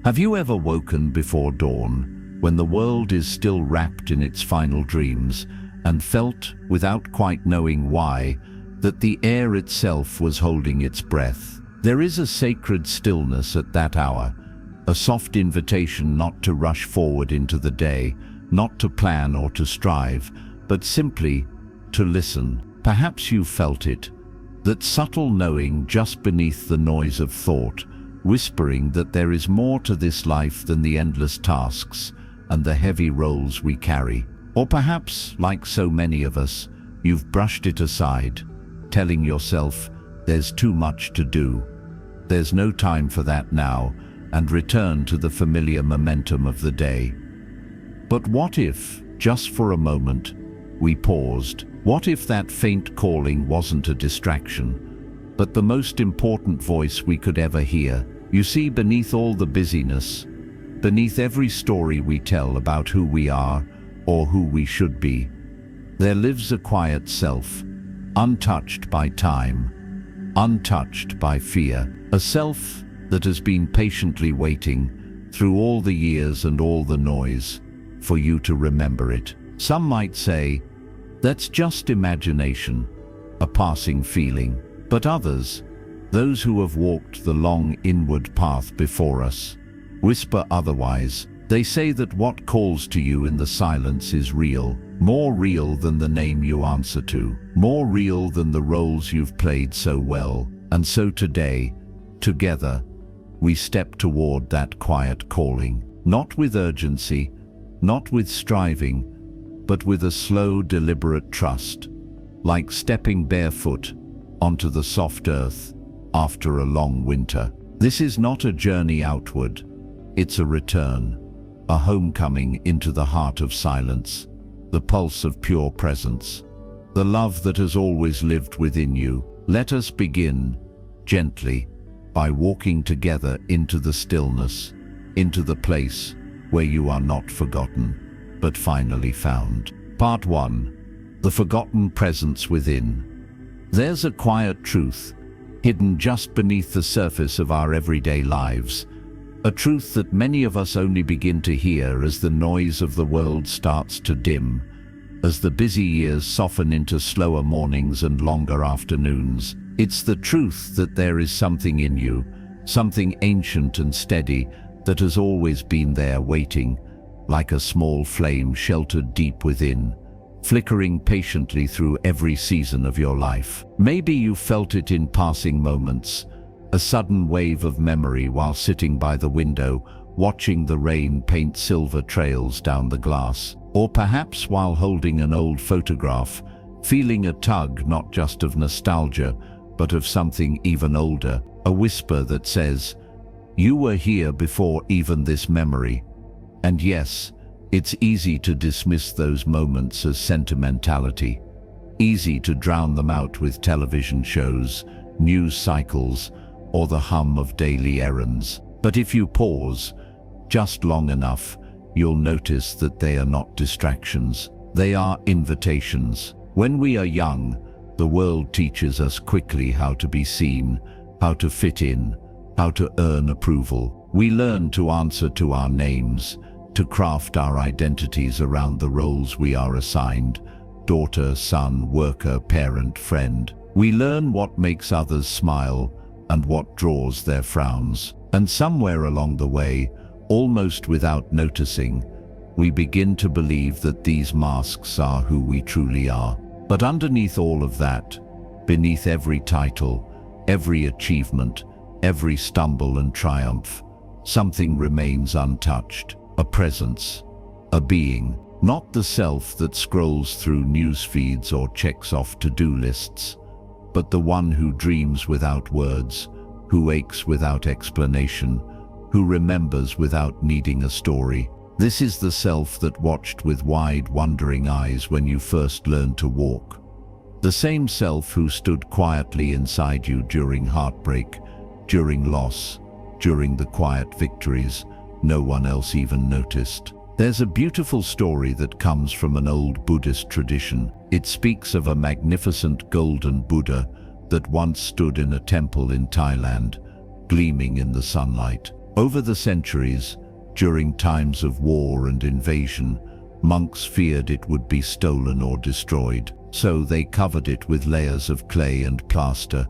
Have you ever woken before dawn, when the world is still wrapped in its final dreams, and felt, without quite knowing why, that the air itself was holding its breath? There is a sacred stillness at that hour, a soft invitation not to rush forward into the day, not to plan or to strive, but simply to listen. Perhaps you felt it, that subtle knowing just beneath the noise of thought, whispering that there is more to this life than the endless tasks and the heavy roles we carry. Or perhaps, like so many of us, you've brushed it aside, telling yourself, there's too much to do, there's no time for that now, and return to the familiar momentum of the day. But what if, just for a moment, we paused? What if that faint calling wasn't a distraction, but the most important voice we could ever hear? You see, beneath all the busyness, beneath every story we tell about who we are or who we should be, there lives a quiet self, untouched by time, untouched by fear, a self that has been patiently waiting through all the years and all the noise for you to remember it. Some might say, that's just imagination, a passing feeling. But others, those who have walked the long inward path before us, whisper otherwise. They say that what calls to you in the silence is real, more real than the name you answer to, more real than the roles you've played so well. And so today, together, we step toward that quiet calling, not with urgency, not with striving, but with a slow, deliberate trust, like stepping barefoot onto the soft earth after a long winter. This is not a journey outward, it's a return, a homecoming into the heart of silence, the pulse of pure presence, the love that has always lived within you. Let us begin, gently, by walking together into the stillness, into the place where you are not forgotten, but finally found. Part 1. The Forgotten Presence Within. There's a quiet truth, hidden just beneath the surface of our everyday lives, a truth that many of us only begin to hear as the noise of the world starts to dim, as the busy years soften into slower mornings and longer afternoons. It's the truth that there is something in you, something ancient and steady, that has always been there waiting, like a small flame sheltered deep within, flickering patiently through every season of your life. Maybe you felt it in passing moments, a sudden wave of memory while sitting by the window, watching the rain paint silver trails down the glass. Or perhaps while holding an old photograph, feeling a tug not just of nostalgia, but of something even older, a whisper that says, you were here before even this memory. And yes, it's easy to dismiss those moments as sentimentality, easy to drown them out with television shows, news cycles, or the hum of daily errands. But if you pause just long enough, you'll notice that they are not distractions. They are invitations. When we are young, the world teaches us quickly how to be seen, how to fit in, how to earn approval. We learn to answer to our names, to craft our identities around the roles we are assigned: daughter, son, worker, parent, friend. We learn what makes others smile and what draws their frowns. And somewhere along the way, almost without noticing, we begin to believe that these masks are who we truly are. But underneath all of that, beneath every title, every achievement, every stumble and triumph, something remains untouched. A presence, a being, not the self that scrolls through news feeds or checks off to-do lists, but the one who dreams without words, who aches without explanation, who remembers without needing a story. This is the self that watched with wide, wondering eyes when you first learned to walk. The same self who stood quietly inside you during heartbreak, during loss, during the quiet victories no one else even noticed. There's a beautiful story that comes from an old Buddhist tradition. It speaks of a magnificent golden Buddha that once stood in a temple in Thailand, gleaming in the sunlight. Over the centuries, during times of war and invasion, monks feared it would be stolen or destroyed, so they covered it with layers of clay and plaster,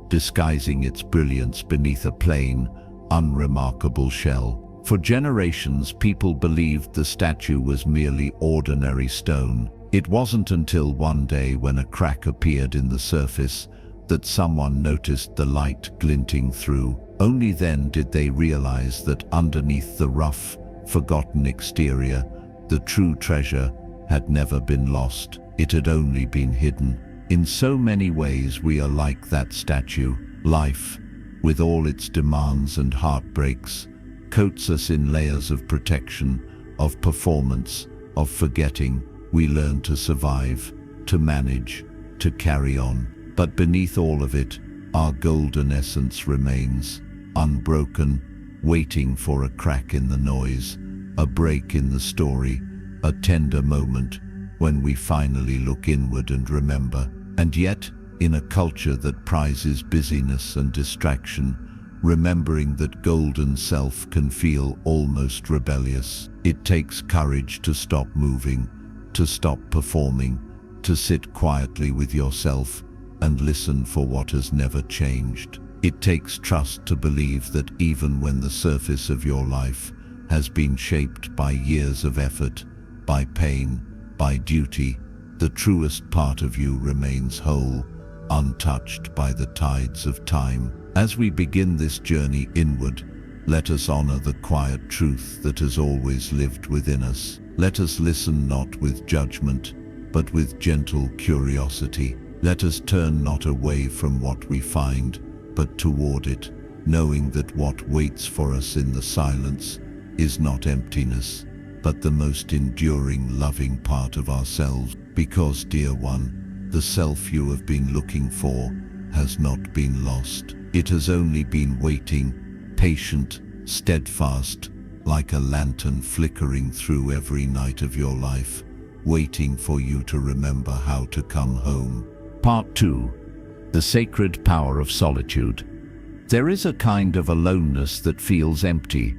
disguising its brilliance beneath a plain, unremarkable shell. For generations, people believed the statue was merely ordinary stone. It wasn't until one day when a crack appeared in the surface that someone noticed the light glinting through. Only then did they realize that underneath the rough, forgotten exterior, the true treasure had never been lost. It had only been hidden. In so many ways, we are like that statue. Life, with all its demands and heartbreaks, coats us in layers of protection, of performance, of forgetting. We learn to survive, to manage, to carry on. But beneath all of it, our golden essence remains, unbroken, waiting for a crack in the noise, a break in the story, a tender moment when we finally look inward and remember. And yet, in a culture that prizes busyness and distraction, remembering that golden self can feel almost rebellious. It takes courage to stop moving, to stop performing, to sit quietly with yourself and listen for what has never changed. It takes trust to believe that even when the surface of your life has been shaped by years of effort, by pain, by duty, the truest part of you remains whole, untouched by the tides of time. As we begin this journey inward, let us honor the quiet truth that has always lived within us. Let us listen not with judgment, but with gentle curiosity. Let us turn not away from what we find, but toward it, knowing that what waits for us in the silence is not emptiness, but the most enduring, loving part of ourselves. Because, dear one, the self you have been looking for has not been lost. It has only been waiting, patient, steadfast, like a lantern flickering through every night of your life, waiting for you to remember how to come home. Part 2. The Sacred Power of Solitude. There is a kind of aloneness that feels empty,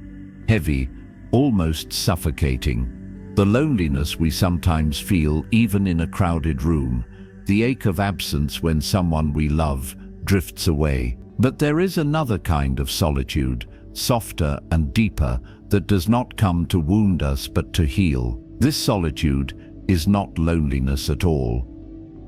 heavy, almost suffocating. The loneliness we sometimes feel even in a crowded room, the ache of absence when someone we love drifts away. But there is another kind of solitude, softer and deeper, that does not come to wound us but to heal. This solitude is not loneliness at all.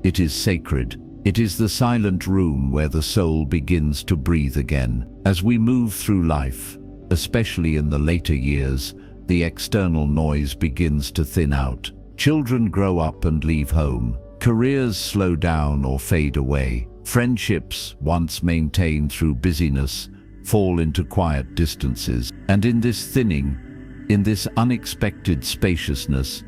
It is sacred. It is the silent room where the soul begins to breathe again. As we move through life, especially in the later years, the external noise begins to thin out. Children grow up and leave home. Careers slow down or fade away. Friendships, once maintained through busyness, fall into quiet distances. And in this thinning, in this unexpected spaciousness,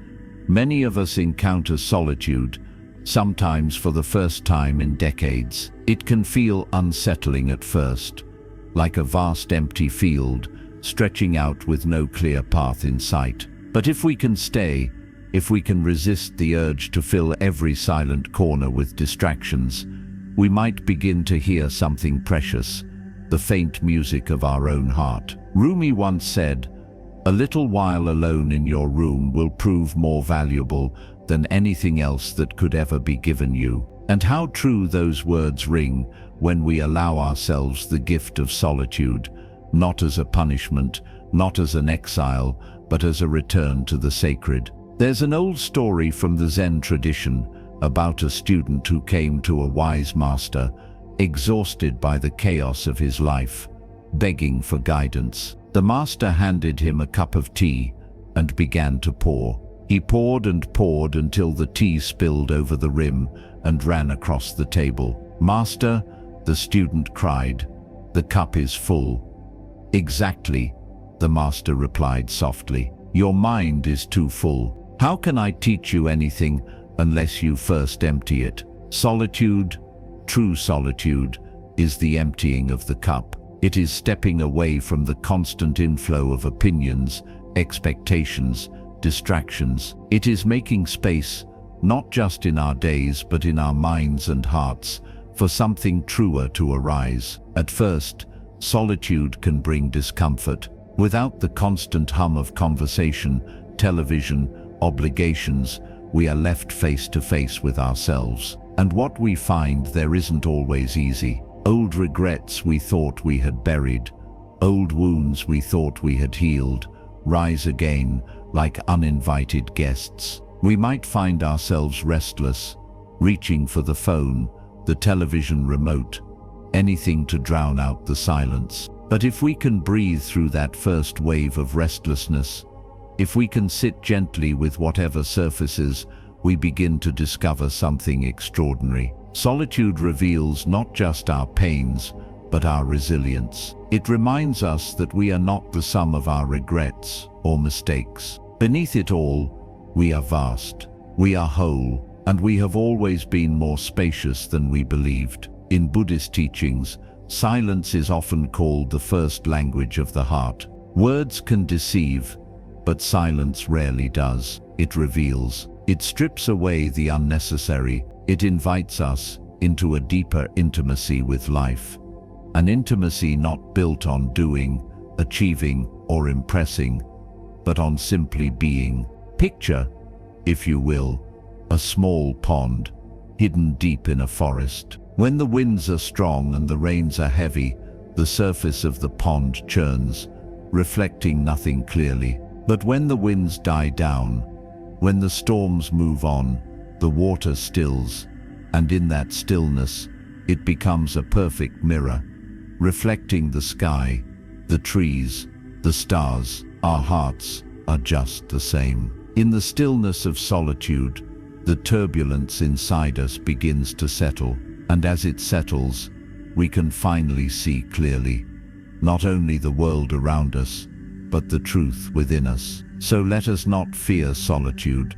many of us encounter solitude, sometimes for the first time in decades. It can feel unsettling at first, like a vast empty field, stretching out with no clear path in sight. But if we can stay, if we can resist the urge to fill every silent corner with distractions, we might begin to hear something precious, the faint music of our own heart. Rumi once said, "A little while alone in your room will prove more valuable than anything else that could ever be given you." And how true those words ring when we allow ourselves the gift of solitude, not as a punishment, not as an exile, but as a return to the sacred. There's an old story from the Zen tradition about a student who came to a wise master, exhausted by the chaos of his life, begging for guidance. The master handed him a cup of tea and began to pour. He poured and poured until the tea spilled over the rim and ran across the table. "Master," the student cried, "the cup is full." "Exactly," the master replied softly. "Your mind is too full. How can I teach you anything unless you first empty it?" Solitude, true solitude, is the emptying of the cup. It is stepping away from the constant inflow of opinions, expectations, distractions. It is making space, not just in our days but in our minds and hearts, for something truer to arise. At first, solitude can bring discomfort. Without the constant hum of conversation, television, obligations, we are left face to face with ourselves. And what we find there isn't always easy. Old regrets we thought we had buried, old wounds we thought we had healed, rise again like uninvited guests. We might find ourselves restless, reaching for the phone, the television remote, anything to drown out the silence. But if we can breathe through that first wave of restlessness, if we can sit gently with whatever surfaces, we begin to discover something extraordinary. Solitude reveals not just our pains, but our resilience. It reminds us that we are not the sum of our regrets or mistakes. Beneath it all, we are vast, we are whole, and we have always been more spacious than we believed. In Buddhist teachings, silence is often called the first language of the heart. Words can deceive, but silence rarely does. It reveals. It strips away the unnecessary. It invites us into a deeper intimacy with life. An intimacy not built on doing, achieving, or impressing, but on simply being. Picture, if you will, a small pond hidden deep in a forest. When the winds are strong and the rains are heavy, the surface of the pond churns, reflecting nothing clearly. But when the winds die down, when the storms move on, the water stills, and in that stillness, it becomes a perfect mirror, reflecting the sky, the trees, the stars. Our hearts are just the same. In the stillness of solitude, the turbulence inside us begins to settle, and as it settles, we can finally see clearly, not only the world around us, but the truth within us. So let us not fear solitude.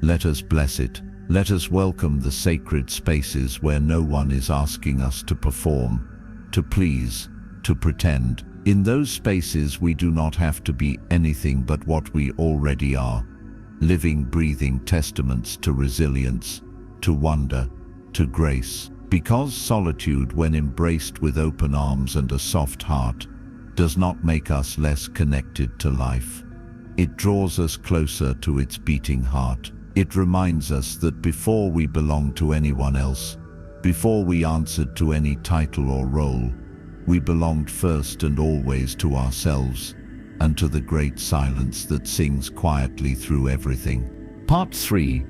Let us bless it. Let us welcome the sacred spaces where no one is asking us to perform, to please, to pretend. In those spaces we do not have to be anything but what we already are, living, breathing testaments to resilience, to wonder, to grace. Because solitude, when embraced with open arms and a soft heart, does not make us less connected to life. It draws us closer to its beating heart. It reminds us that before we belonged to anyone else, before we answered to any title or role, we belonged first and always to ourselves and to the great silence that sings quietly through everything. Part 3.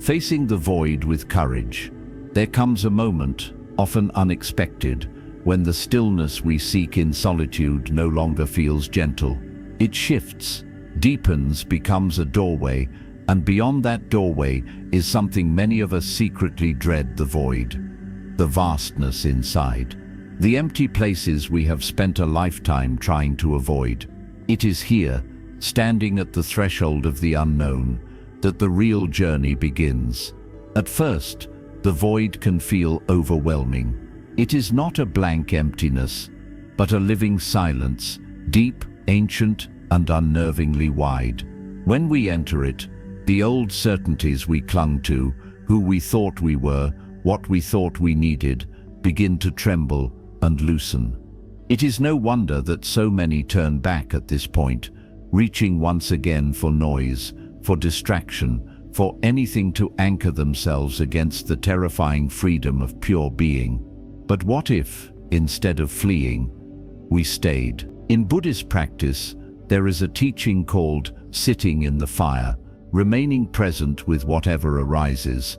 Facing the void with courage. There comes a moment, often unexpected, when the stillness we seek in solitude no longer feels gentle. It shifts, deepens, becomes a doorway, and beyond that doorway is something many of us secretly dread: the void, the vastness inside, the empty places we have spent a lifetime trying to avoid. It is here, standing at the threshold of the unknown, that the real journey begins. At first, the void can feel overwhelming. It is not a blank emptiness, but a living silence, deep, ancient, and unnervingly wide. When we enter it, the old certainties we clung to, who we thought we were, what we thought we needed, begin to tremble and loosen. It is no wonder that so many turn back at this point, reaching once again for noise, for distraction, for anything to anchor themselves against the terrifying freedom of pure being. But what if, instead of fleeing, we stayed? In Buddhist practice, there is a teaching called sitting in the fire, remaining present with whatever arises,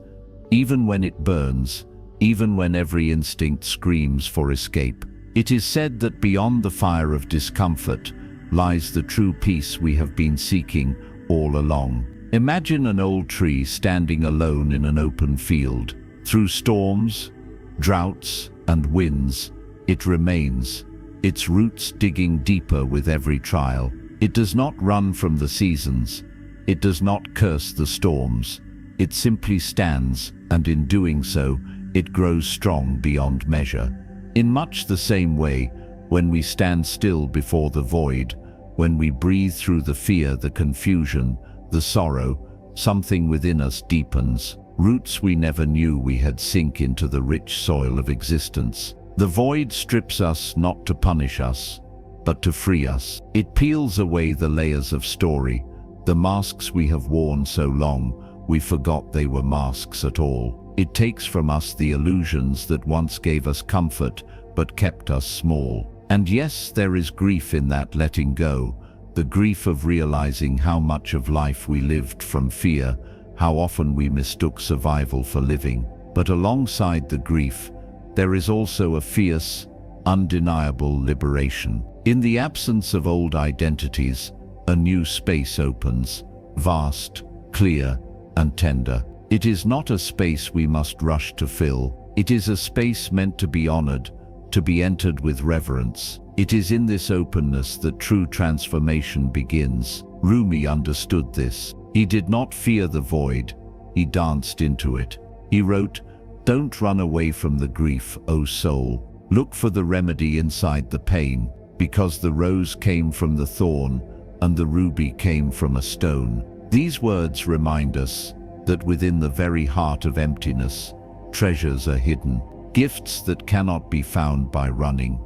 even when it burns, even when every instinct screams for escape. It is said that beyond the fire of discomfort lies the true peace we have been seeking all along. Imagine an old tree standing alone in an open field. Through storms, droughts, and winds, it remains, its roots digging deeper with every trial. It does not run from the seasons. It does not curse the storms. It simply stands, and in doing so, it grows strong beyond measure. In much the same way, when we stand still before the void, when we breathe through the fear, the confusion, the sorrow, something within us deepens. Roots we never knew we had sink into the rich soil of existence. The void strips us not to punish us, but to free us. It peels away the layers of story, the masks we have worn so long we forgot they were masks at all. It takes from us the illusions that once gave us comfort but kept us small. And yes, there is grief in that letting go, the grief of realizing how much of life we lived from fear, how often we mistook survival for living. But alongside the grief, there is also a fierce, undeniable liberation. In the absence of old identities, a new space opens, vast, clear, and tender. It is not a space we must rush to fill. It is a space meant to be honored, to be entered with reverence. It is in this openness that true transformation begins. Rumi understood this. He did not fear the void, he danced into it. He wrote, "Don't run away from the grief, O soul. Look for the remedy inside the pain, because the rose came from the thorn, and the ruby came from a stone." These words remind us that within the very heart of emptiness, treasures are hidden, gifts that cannot be found by running,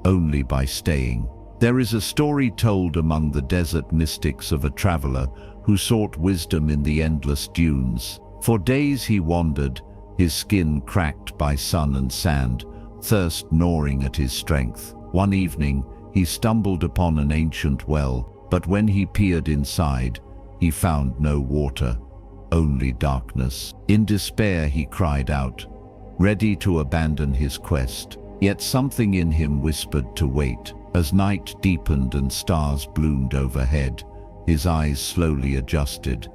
only by staying. There is a story told among the desert mystics of a traveler who sought wisdom in the endless dunes. For days he wandered, his skin cracked by sun and sand, thirst gnawing at his strength. One evening, he stumbled upon an ancient well, but when he peered inside, he found no water, only darkness. In despair he cried out, ready to abandon his quest. Yet something in him whispered to wait. As night deepened and stars bloomed overhead, his eyes slowly adjusted,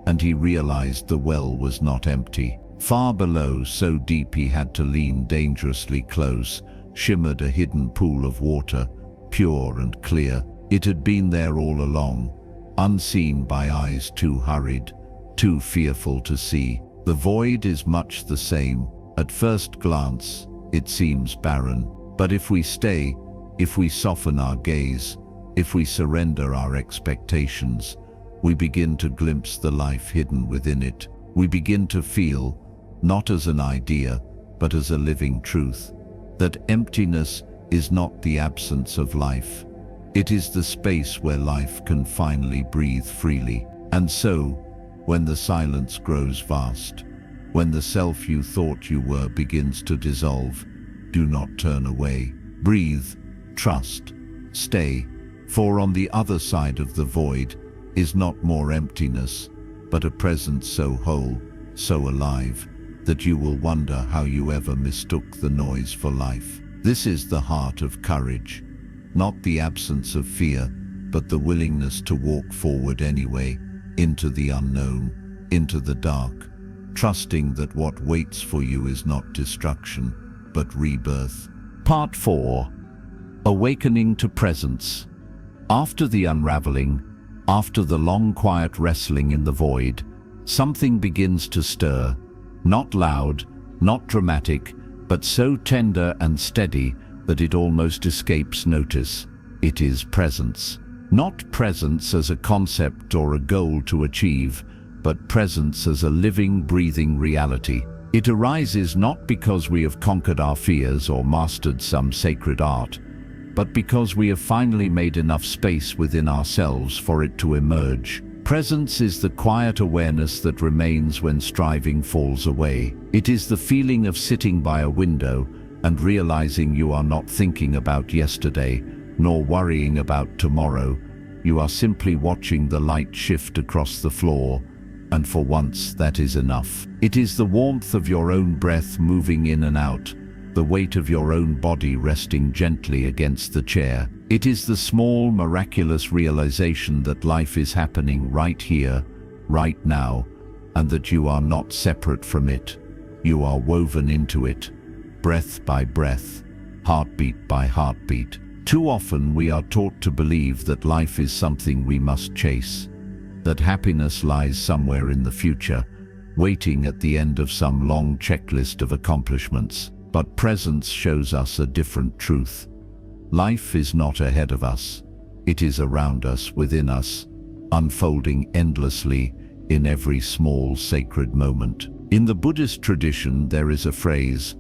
and he realized the well was not empty. Far below, so deep he had to lean dangerously close, shimmered a hidden pool of water, pure and clear. It had been there all along, unseen by eyes too hurried, too fearful to see. The void is much the same. At first glance, it seems barren. But if we stay, if we soften our gaze, if we surrender our expectations, we begin to glimpse the life hidden within it. We begin to feel, not as an idea, but as a living truth, that emptiness is not the absence of life. It is the space where life can finally breathe freely. And so, when the silence grows vast, when the self you thought you were begins to dissolve, do not turn away. Breathe, trust, stay, for on the other side of the void is not more emptiness, but a presence so whole, so alive, that you will wonder how you ever mistook the noise for life. This is the heart of courage, not the absence of fear, but the willingness to walk forward anyway, into the unknown, into the dark, trusting that what waits for you is not destruction, but rebirth. Part 4. Awakening to Presence. After the unraveling, after the long quiet wrestling in the void, something begins to stir. Not loud, not dramatic, but so tender and steady that it almost escapes notice. It is presence. Not presence as a concept or a goal to achieve, but presence as a living, breathing reality. It arises not because we have conquered our fears or mastered some sacred art, but because we have finally made enough space within ourselves for it to emerge. Presence is the quiet awareness that remains when striving falls away. It is the feeling of sitting by a window and realizing you are not thinking about yesterday, nor worrying about tomorrow. You are simply watching the light shift across the floor, and for once that is enough. It is the warmth of your own breath moving in and out, the weight of your own body resting gently against the chair. It is the small, miraculous realization that life is happening right here, right now, and that you are not separate from it. You are woven into it, breath by breath, heartbeat by heartbeat. Too often we are taught to believe that life is something we must chase, that happiness lies somewhere in the future, waiting at the end of some long checklist of accomplishments. But presence shows us a different truth. Life is not ahead of us. It is around us, within us, unfolding endlessly in every small sacred moment. In the Buddhist tradition, there is a phrase,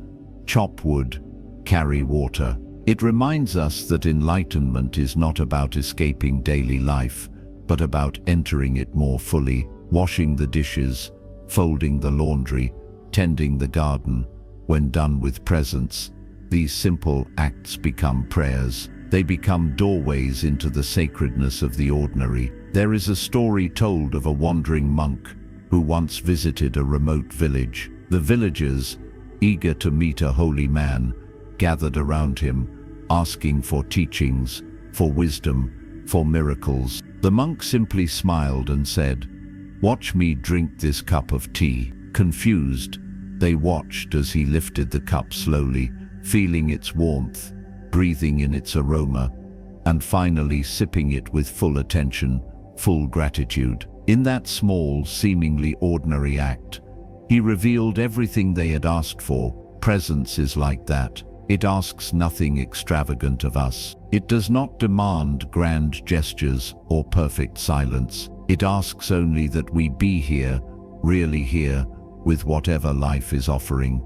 chop wood, carry water. It reminds us that enlightenment is not about escaping daily life, but about entering it more fully, washing the dishes, folding the laundry, tending the garden. When done with presence, these simple acts become prayers. They become doorways into the sacredness of the ordinary. There is a story told of a wandering monk who once visited a remote village. The villagers, eager to meet a holy man, gathered around him, asking for teachings, for wisdom, for miracles. The monk simply smiled and said, "Watch me drink this cup of tea." Confused, they watched as he lifted the cup slowly, feeling its warmth, breathing in its aroma, and finally sipping it with full attention, full gratitude. In that small, seemingly ordinary act, he revealed everything they had asked for. Presence is like that. It asks nothing extravagant of us. It does not demand grand gestures or perfect silence. It asks only that we be here, really here, with whatever life is offering,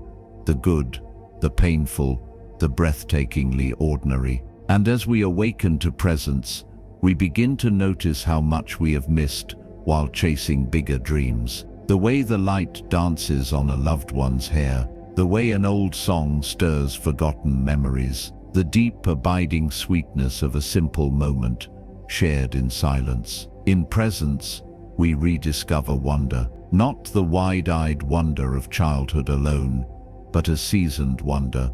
the good, the painful, the breathtakingly ordinary. And as we awaken to presence, we begin to notice how much we have missed while chasing bigger dreams. The way the light dances on a loved one's hair, the way an old song stirs forgotten memories, the deep, abiding sweetness of a simple moment, shared in silence. In presence, we rediscover wonder, not the wide-eyed wonder of childhood alone, but a seasoned wonder,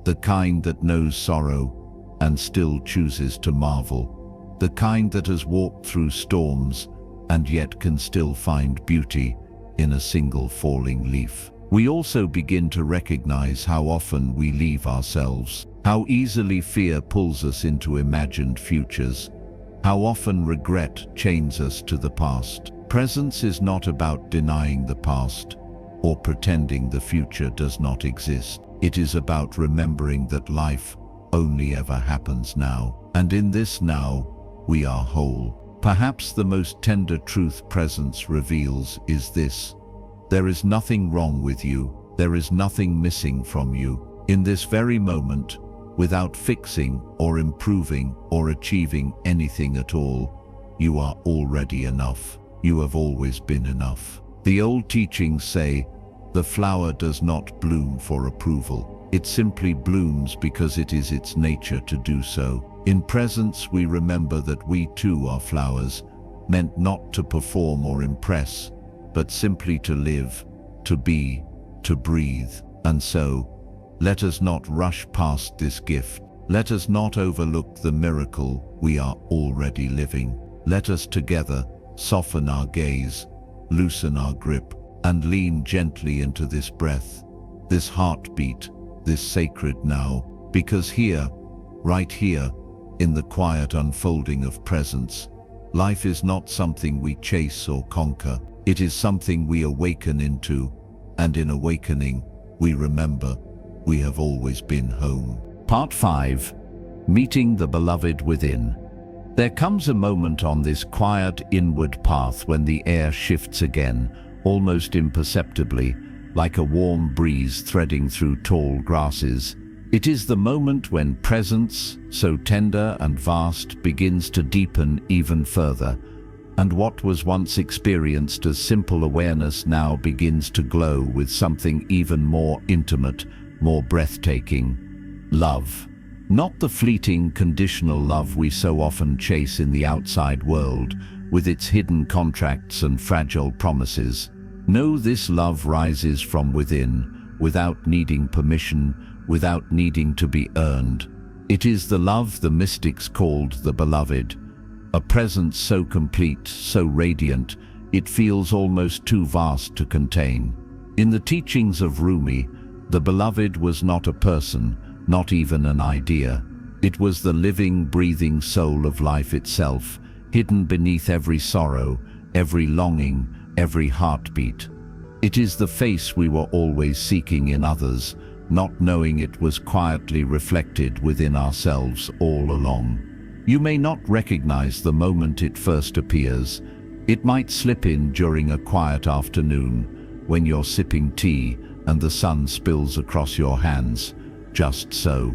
the kind that knows sorrow and still chooses to marvel, the kind that has walked through storms and yet can still find beauty in a single falling leaf. We also begin to recognize how often we leave ourselves, how easily fear pulls us into imagined futures, how often regret chains us to the past. Presence is not about denying the past or pretending the future does not exist. It is about remembering that life only ever happens now, and in this now, we are whole. Perhaps the most tender truth presence reveals is this: there is nothing wrong with you, there is nothing missing from you. In this very moment, without fixing or improving or achieving anything at all, you are already enough. You have always been enough. The old teachings say, the flower does not bloom for approval. It simply blooms because it is its nature to do so. In presence, we remember that we too are flowers, meant not to perform or impress, but simply to live, to be, to breathe. And so, let us not rush past this gift. Let us not overlook the miracle we are already living. Let us together soften our gaze, loosen our grip, and lean gently into this breath, this heartbeat, this sacred now, because here, right here, in the quiet unfolding of presence, life is not something we chase or conquer. It is something we awaken into, and in awakening, we remember we have always been home. Part 5. Meeting the Beloved Within. There comes a moment on this quiet inward path when the air shifts again, almost imperceptibly, like a warm breeze threading through tall grasses. It is the moment when presence, so tender and vast, begins to deepen even further, and what was once experienced as simple awareness now begins to glow with something even more intimate, more breathtaking: love. Not the fleeting, conditional love we so often chase in the outside world, with its hidden contracts and fragile promises. No, this love rises from within, without needing permission, without needing to be earned. It is the love the mystics called the Beloved, a presence so complete, so radiant, it feels almost too vast to contain. In the teachings of Rumi, the Beloved was not a person, not even an idea. It was the living, breathing soul of life itself, hidden beneath every sorrow, every longing, every heartbeat. It is the face we were always seeking in others, not knowing it was quietly reflected within ourselves all along. You may not recognize the moment it first appears. It might slip in during a quiet afternoon, when you're sipping tea and the sun spills across your hands, just so.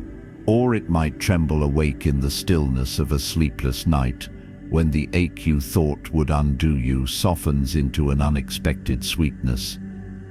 Or it might tremble awake in the stillness of a sleepless night, when the ache you thought would undo you softens into an unexpected sweetness,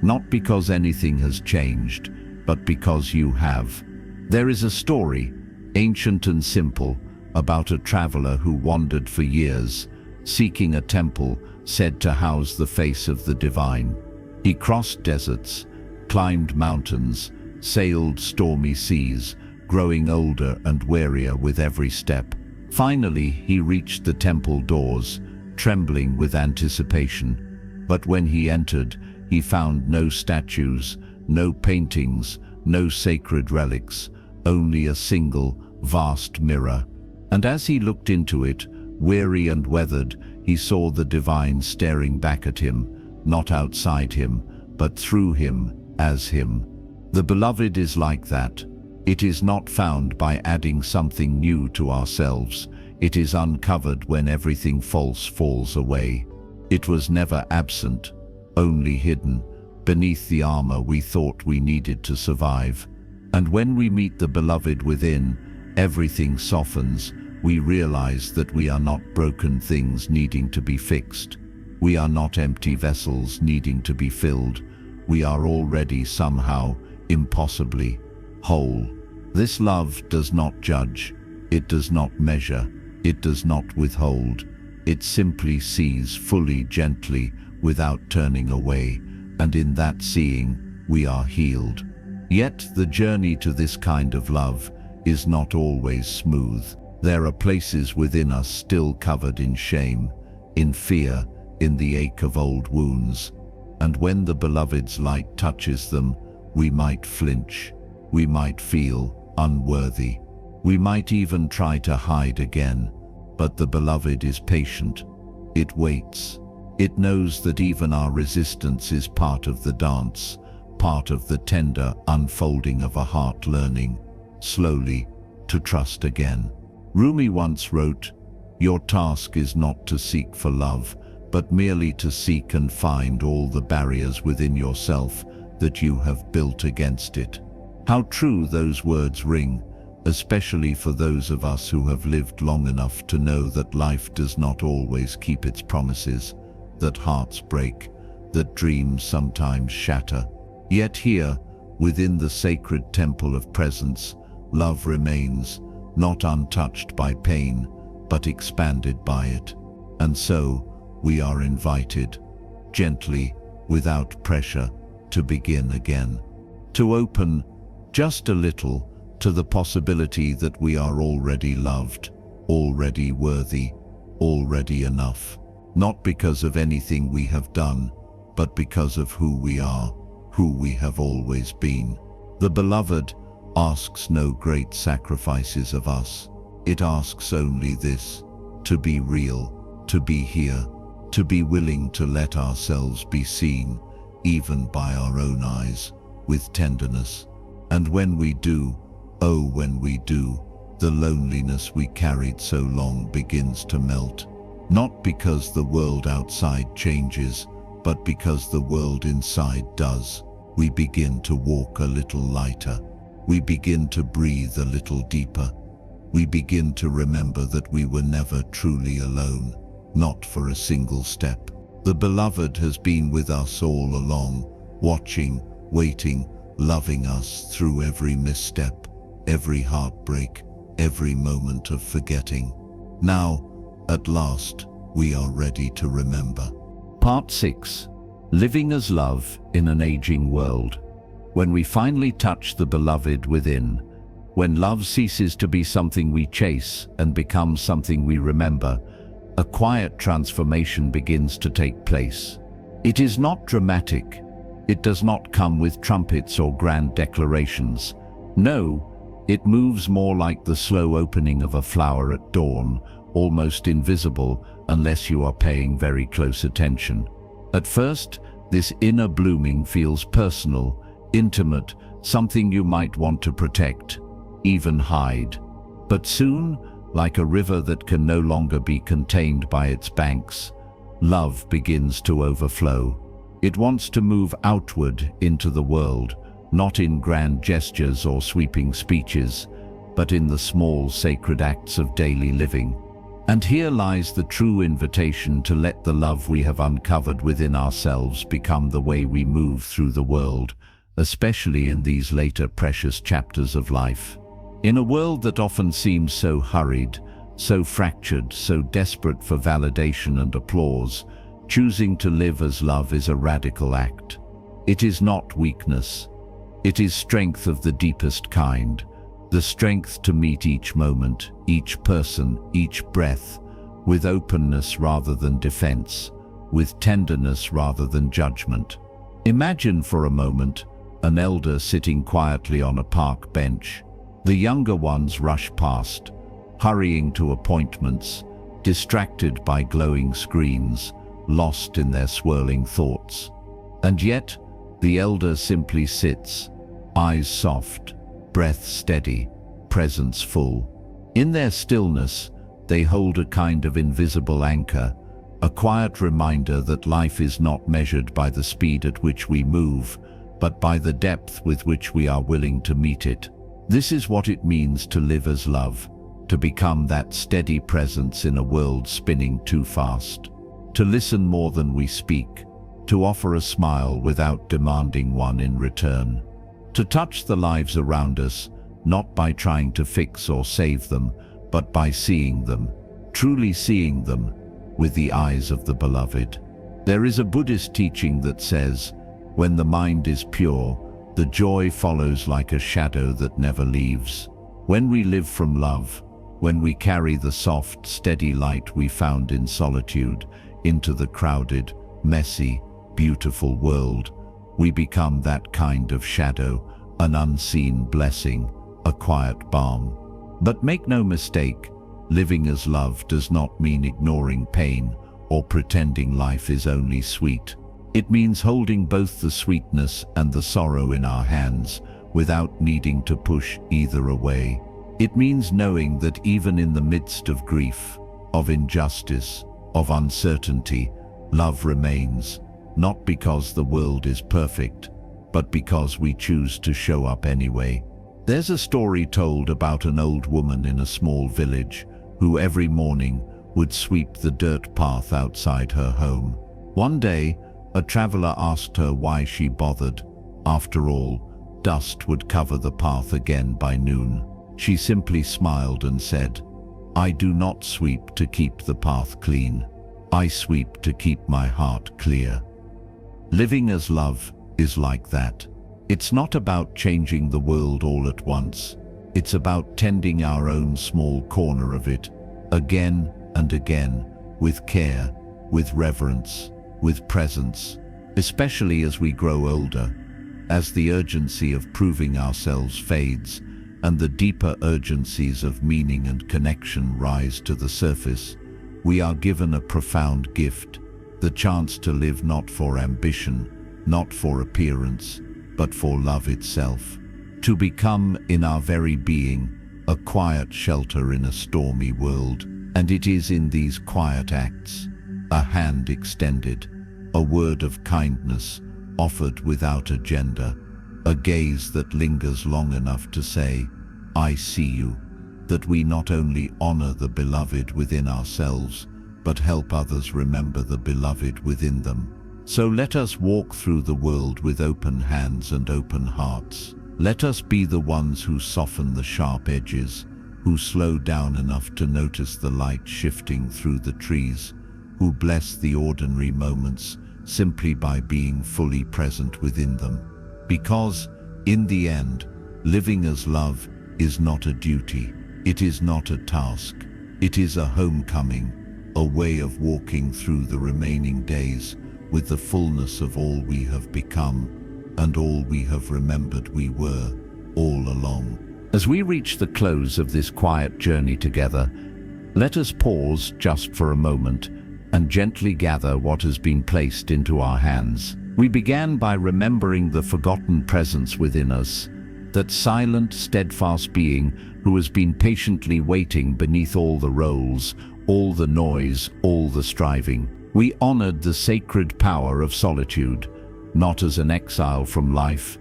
not because anything has changed, but because you have. There is a story, ancient and simple, about a traveler who wandered for years, seeking a temple said to house the face of the divine. He crossed deserts, climbed mountains, sailed stormy seas, growing older and wearier with every step. Finally, he reached the temple doors, trembling with anticipation. But when he entered, he found no statues, no paintings, no sacred relics, only a single, vast mirror. And as he looked into it, weary and weathered, he saw the divine staring back at him, not outside him, but through him, as him. The beloved is like that. It is not found by adding something new to ourselves. It is uncovered when everything false falls away. It was never absent, only hidden, beneath the armor we thought we needed to survive. And when we meet the beloved within, everything softens. We realize that we are not broken things needing to be fixed. We are not empty vessels needing to be filled. We are already somehow, impossibly, whole. This love does not judge, it does not measure, it does not withhold. It simply sees fully, gently, without turning away, and in that seeing, we are healed. Yet the journey to this kind of love is not always smooth. There are places within us still covered in shame, in fear, in the ache of old wounds. And when the beloved's light touches them, we might flinch, we might feel unworthy. We might even try to hide again, but the beloved is patient. It waits. It knows that even our resistance is part of the dance, part of the tender unfolding of a heart learning, slowly, to trust again. Rumi once wrote, "Your task is not to seek for love, but merely to seek and find all the barriers within yourself that you have built against it." How true those words ring, especially for those of us who have lived long enough to know that life does not always keep its promises, that hearts break, that dreams sometimes shatter. Yet here, within the sacred temple of presence, love remains, not untouched by pain, but expanded by it. And so, we are invited, gently, without pressure, to begin again. To open, just a little, to the possibility that we are already loved, already worthy, already enough. Not because of anything we have done, but because of who we are, who we have always been. The beloved asks no great sacrifices of us. It asks only this: to be real, to be here, to be willing to let ourselves be seen, even by our own eyes, with tenderness. And when we do, oh, when we do, the loneliness we carried so long begins to melt. Not because the world outside changes, but because the world inside does. We begin to walk a little lighter. We begin to breathe a little deeper. We begin to remember that we were never truly alone, not for a single step. The beloved has been with us all along, watching, waiting, loving us through every misstep, every heartbreak, every moment of forgetting. Now, at last, we are ready to remember. Part 6. Living as love in an aging world. When we finally touch the beloved within, when love ceases to be something we chase and becomes something we remember, a quiet transformation begins to take place. It is not dramatic. It does not come with trumpets or grand declarations. No, it moves more like the slow opening of a flower at dawn, almost invisible unless you are paying very close attention. At first, this inner blooming feels personal, intimate, something you might want to protect, even hide. But soon, like a river that can no longer be contained by its banks, love begins to overflow. It wants to move outward into the world, not in grand gestures or sweeping speeches, but in the small sacred acts of daily living. And here lies the true invitation to let the love we have uncovered within ourselves become the way we move through the world, especially in these later precious chapters of life. In a world that often seems so hurried, so fractured, so desperate for validation and applause, choosing to live as love is a radical act. It is not weakness. It is strength of the deepest kind, the strength to meet each moment, each person, each breath, with openness rather than defense, with tenderness rather than judgment. Imagine for a moment an elder sitting quietly on a park bench. The younger ones rush past, hurrying to appointments, distracted by glowing screens, lost in their swirling thoughts. And yet, the elder simply sits, eyes soft, breath steady, presence full. In their stillness, they hold a kind of invisible anchor, a quiet reminder that life is not measured by the speed at which we move, but by the depth with which we are willing to meet it. This is what it means to live as love, to become that steady presence in a world spinning too fast, to listen more than we speak, to offer a smile without demanding one in return, to touch the lives around us, not by trying to fix or save them, but by seeing them, truly seeing them, with the eyes of the beloved. There is a Buddhist teaching that says, when the mind is pure, the joy follows like a shadow that never leaves. When we live from love, when we carry the soft, steady light we found in solitude into the crowded, messy, beautiful world, we become that kind of shadow, an unseen blessing, a quiet balm. But make no mistake, living as love does not mean ignoring pain or pretending life is only sweet. It means holding both the sweetness and the sorrow in our hands without needing to push either away. It means knowing that even in the midst of grief, of injustice, of uncertainty, love remains, not because the world is perfect, but because we choose to show up anyway. There's a story told about an old woman in a small village who every morning would sweep the dirt path outside her home. One day, a traveler asked her why she bothered. After all, dust would cover the path again by noon. She simply smiled and said, "I do not sweep to keep the path clean. I sweep to keep my heart clear." Living as love is like that. It's not about changing the world all at once. It's about tending our own small corner of it, again and again, with care, with reverence, with presence, especially as we grow older, as the urgency of proving ourselves fades, and the deeper urgencies of meaning and connection rise to the surface. We are given a profound gift, the chance to live not for ambition, not for appearance, but for love itself. To become, in our very being, a quiet shelter in a stormy world. And it is in these quiet acts, a hand extended, a word of kindness offered without agenda, a gaze that lingers long enough to say, "I see you," that we not only honor the beloved within ourselves, but help others remember the beloved within them. So let us walk through the world with open hands and open hearts. Let us be the ones who soften the sharp edges, who slow down enough to notice the light shifting through the trees, who bless the ordinary moments simply by being fully present within them. Because, in the end, living as love is not a duty, it is not a task, it is a homecoming, a way of walking through the remaining days with the fullness of all we have become and all we have remembered we were all along. As we reach the close of this quiet journey together, let us pause just for a moment and gently gather what has been placed into our hands. We began by remembering the forgotten presence within us, that silent, steadfast being who has been patiently waiting beneath all the roles, all the noise, all the striving. We honored the sacred power of solitude, not as an exile from life,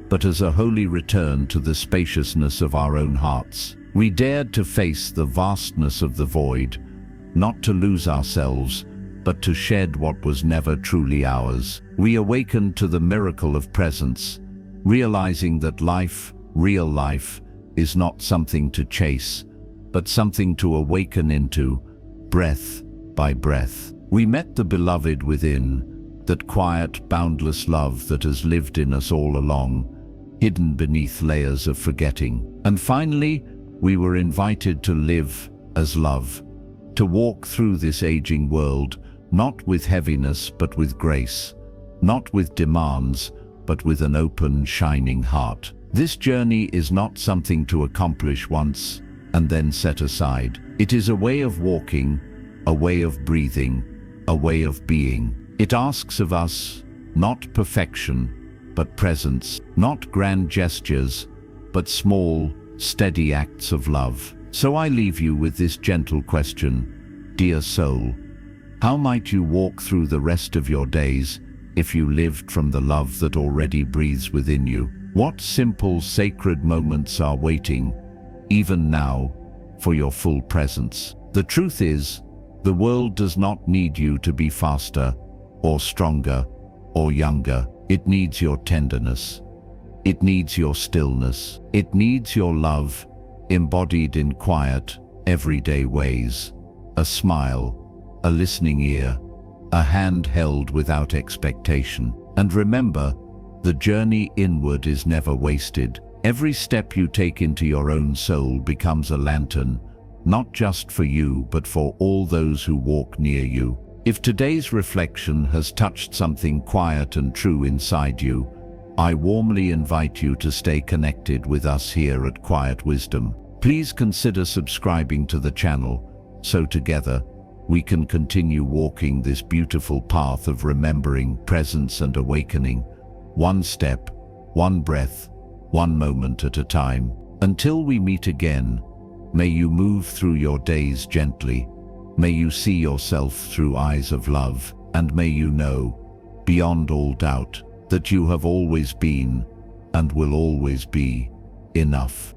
but as a holy return to the spaciousness of our own hearts. We dared to face the vastness of the void, not to lose ourselves, but to shed what was never truly ours. We awakened to the miracle of presence, realizing that life, real life, is not something to chase, but something to awaken into, breath by breath. We met the beloved within, that quiet, boundless love that has lived in us all along, hidden beneath layers of forgetting. And finally, we were invited to live as love, to walk through this aging world, not with heaviness but with grace, not with demands but with an open, shining heart. This journey is not something to accomplish once and then set aside. It is a way of walking, a way of breathing, a way of being. It asks of us not perfection, but presence, not grand gestures, but small, steady acts of love. So I leave you with this gentle question, dear soul, how might you walk through the rest of your days if you lived from the love that already breathes within you? What simple, sacred moments are waiting, even now, for your full presence? The truth is, the world does not need you to be faster, or stronger, or younger. It needs your tenderness. It needs your stillness. It needs your love, embodied in quiet, everyday ways. A smile, a listening ear, a hand held without expectation. And remember, the journey inward is never wasted. Every step you take into your own soul becomes a lantern, not just for you, but for all those who walk near you. If today's reflection has touched something quiet and true inside you, I warmly invite you to stay connected with us here at Quiet Wisdom. Please consider subscribing to the channel, so together we can continue walking this beautiful path of remembering, presence, and awakening, one step, one breath, one moment at a time. Until we meet again, may you move through your days gently. May you see yourself through eyes of love, and may you know, beyond all doubt, that you have always been, and will always be, enough.